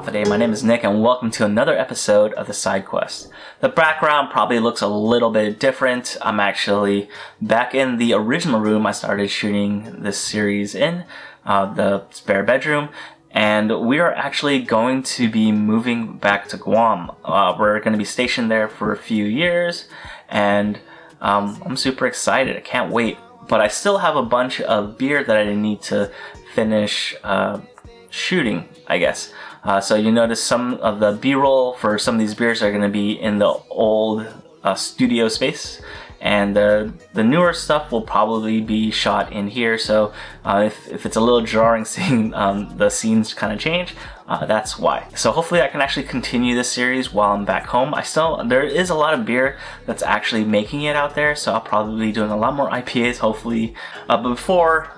Day. My name is Nick and welcome to another episode of the Side Quest. The background probably looks a little bit different. I'm actually back in the original room I started shooting this series in, the spare bedroom, and we are actually going to be moving back to Guam. We're going to be stationed there for a few years, and I'm super excited. I can't wait. But I still have a bunch of beer that I need to finish shooting, I guess. So you notice some of the B-roll for some of these beers are going to be in the old studio space, and the newer stuff will probably be shot in here. So if it's a little jarring seeing the scenes kind of change, that's why. So hopefully I can actually continue this series while I'm back home. There is a lot of beer that's actually making it out there, so I'll probably be doing a lot more IPAs hopefully. But before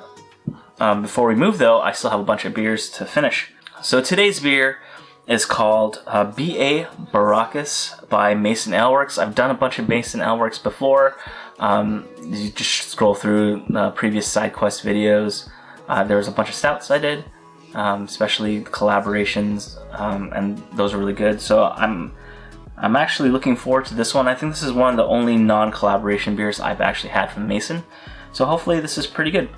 we move though, I still have a bunch of beers to finish. So today's beer is called BS Baracus by Mason Ale Works. I've done a bunch of Mason Ale Works before. You just scroll through the previous side quest videos. There was a bunch of stouts I did, especially collaborations, and those are really good. So I'm actually looking forward to this one. I think this is one of the only non-collaboration beers I've actually had from Mason. So hopefully this is pretty good.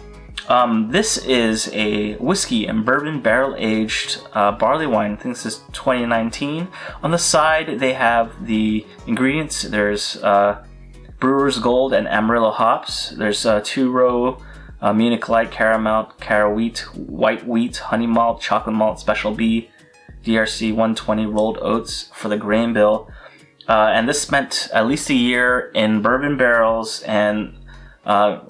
This is a whiskey and bourbon barrel-aged barley wine. I think this is 2019. On the side, they have the ingredients. There's Brewer's Gold and Amarillo hops. There's 2-row Munich Light, Caramel, Cara Wheat, White Wheat, Honey Malt, Chocolate Malt, Special B, DRC 120 rolled oats for the grain bill. And this spent at least a year in bourbon barrels. And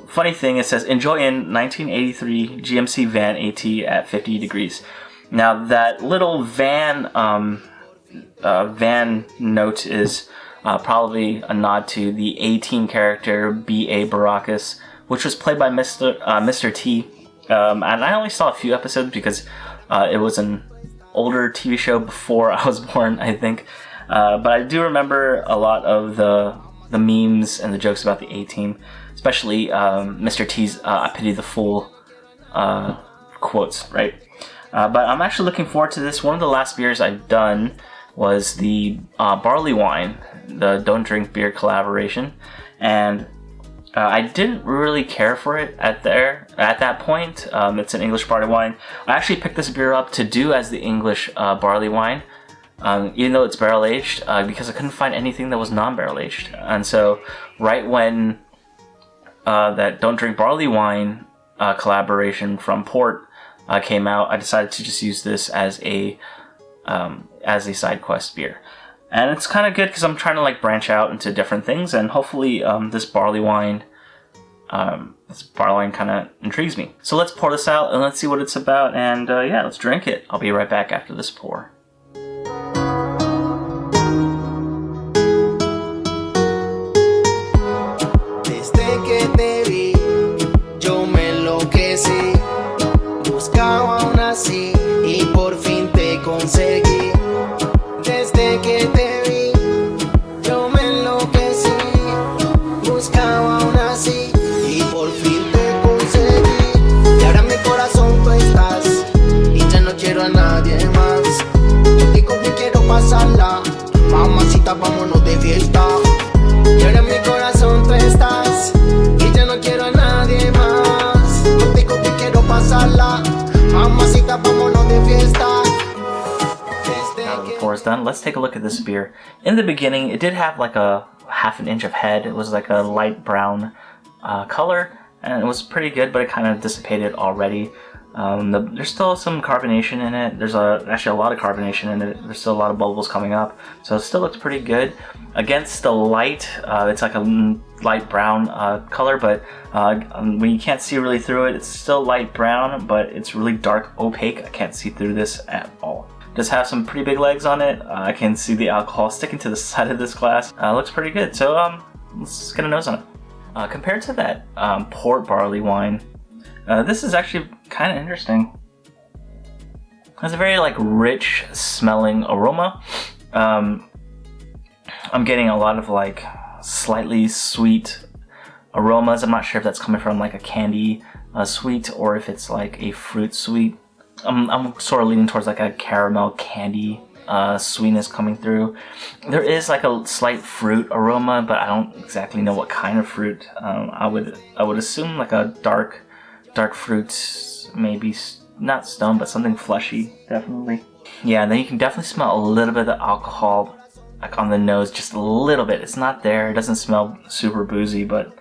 funny thing, it says enjoy in 1983 GMC van AT at 50 degrees. Now that little van note is probably a nod to the A-Team character BS Baracus, which was played by Mr. T. And I only saw a few episodes because it was an older TV show before I was born, I think. But I do remember a lot of the memes and the jokes about the A-Team. Especially Mr. T's I pity the fool quotes, right? But I'm actually looking forward to this. One of the last beers I've done was the Barley Wine, the Don't Drink Beer collaboration. And I didn't really care for it at that point. It's an English barley wine. I actually picked this beer up to do as the English barley wine, even though it's barrel aged, because I couldn't find anything that was non-barrel aged. And so right when that Don't Drink Barley Wine collaboration from Port came out, I decided to just use this as a side quest beer. And it's kind of good because I'm trying to like branch out into different things, and hopefully this barley wine kind of intrigues me. So let's pour this out and let's see what it's about, and yeah, let's drink it. I'll be right back after this pour. Buscaba aún así y por fin te conseguí. Desde que te vi, yo me enloquecí. Buscaba aún así y por fin te conseguí. Y ahora en mi corazón tú estás y ya no quiero a nadie más. Contigo me quiero pasarla, mamacita, vámonos de fiesta. Y ahora en mi corazón tú estás y ya no quiero a nadie más. Contigo te quiero pasarla. Now the pour is done, let's take a look at this beer. In the beginning, it did have like a half an inch of head. It was like a light brown color, and it was pretty good, but it kind of dissipated already. There's still some carbonation in it. There's actually a lot of carbonation in it. There's still a lot of bubbles coming up, so it still looks pretty good. Against the light, it's like a light brown color, but when you can't see really through it, it's still light brown, but it's really dark opaque. I can't see through this at all. It does have some pretty big legs on it. I can see the alcohol sticking to the side of this glass. Looks pretty good, so let's get a nose on it. Compared to that port barley wine, this is actually kind of interesting. It has a very like rich smelling aroma. I'm getting a lot of like slightly sweet aromas. I'm not sure if that's coming from like a candy sweet or if it's like a fruit sweet. I'm sort of leaning towards like a caramel candy sweetness coming through. There is like a slight fruit aroma, but I don't exactly know what kind of fruit. I would assume like a dark fruit, maybe not stone, but something fleshy, definitely. Yeah, and then you can definitely smell a little bit of the alcohol like on the nose, just a little bit. It's not there. It doesn't smell super boozy, but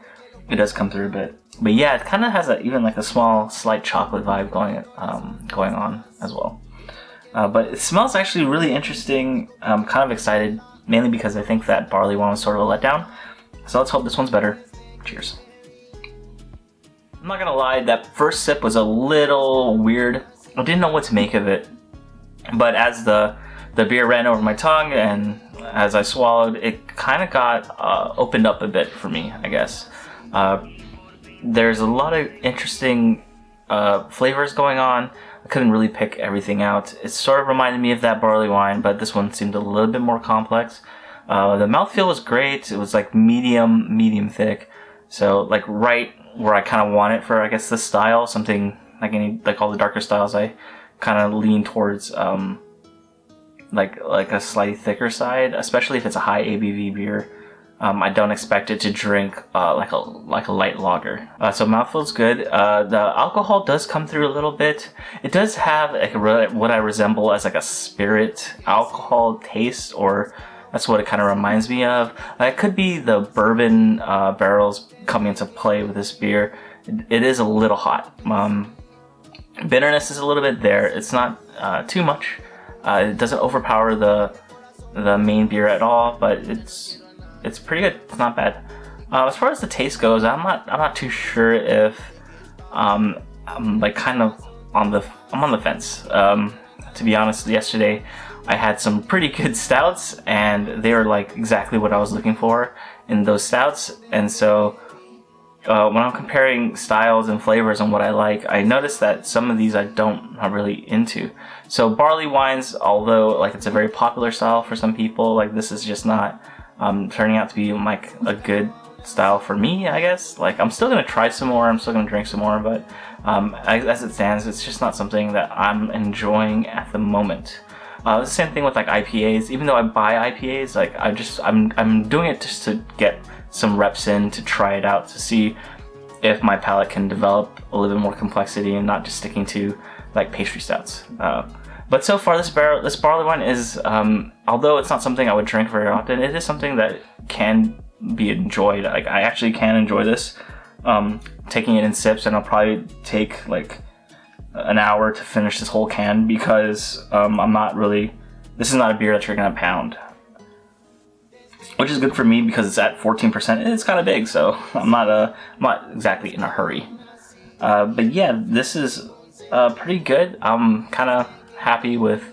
it does come through a bit. But yeah, it kind of has even like a small, slight chocolate vibe going on as well. But it smells actually really interesting. I'm kind of excited, mainly because I think that barley wine was sort of a letdown. So let's hope this one's better. Cheers. I'm not gonna lie, that first sip was a little weird. I didn't know what to make of it. But as the beer ran over my tongue and as I swallowed, it kind of got opened up a bit for me, I guess. There's a lot of interesting flavors going on. I couldn't really pick everything out. It sort of reminded me of that barley wine, but this one seemed a little bit more complex. The mouthfeel was great. It was like medium thick. So like right where I kind of want it for, I guess, this style. Something like all the darker styles, I kind of lean towards like a slightly thicker side, especially if it's a high ABV beer. I don't expect it to drink like a light lager. So mouthfeel's good. The alcohol does come through a little bit. It does have like what I resemble as like a spirit alcohol taste, or that's what it kind of reminds me of. It could be the bourbon barrels coming into play with this beer. It is a little hot. Bitterness is a little bit there. It's not too much. It doesn't overpower the main beer at all, but it's pretty good. It's not bad. As far as the taste goes, I'm not too sure if I'm like kind of on the fence. To be honest, yesterday I had some pretty good stouts, and they were like exactly what I was looking for in those stouts. And so when I'm comparing styles and flavors and what I like, I noticed that some of these I'm not really into. So barley wines, although like it's a very popular style for some people, like this is just not turning out to be like a good style for me, I guess. Like I'm still gonna try some more, I'm still gonna drink some more, but as it stands, it's just not something that I'm enjoying at the moment. The same thing with like IPAs. Even though I buy IPAs, like I'm doing it just to get some reps in, to try it out, to see if my palate can develop a little bit more complexity and not just sticking to like pastry stouts. But so far, this barley wine is, although it's not something I would drink very often, it is something that can be enjoyed. Like I actually can enjoy this, taking it in sips, and I'll probably take like an hour to finish this whole can, because this is not a beer that you're gonna pound, which is good for me because it's at 14%. It's kind of big, so I'm not exactly in a hurry. But yeah, this is pretty good. I'm kind of happy with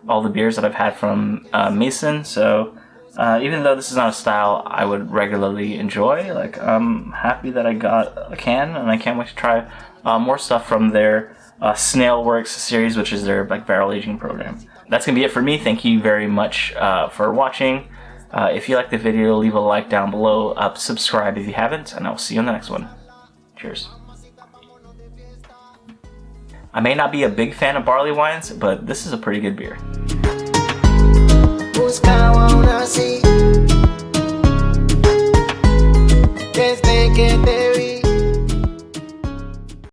all the beers that I've had from Mason. So even though this is not a style I would regularly enjoy, like I'm happy that I got a can, and I can't wait to try more stuff from their Snailworks series, which is their like barrel aging program. That's gonna be it for me. Thank you very much for watching. If you liked the video, leave a like down below, subscribe if you haven't, and I'll see you on the next one. Cheers. I may not be a big fan of barley wines, but this is a pretty good beer. Buscaba una así, desde que te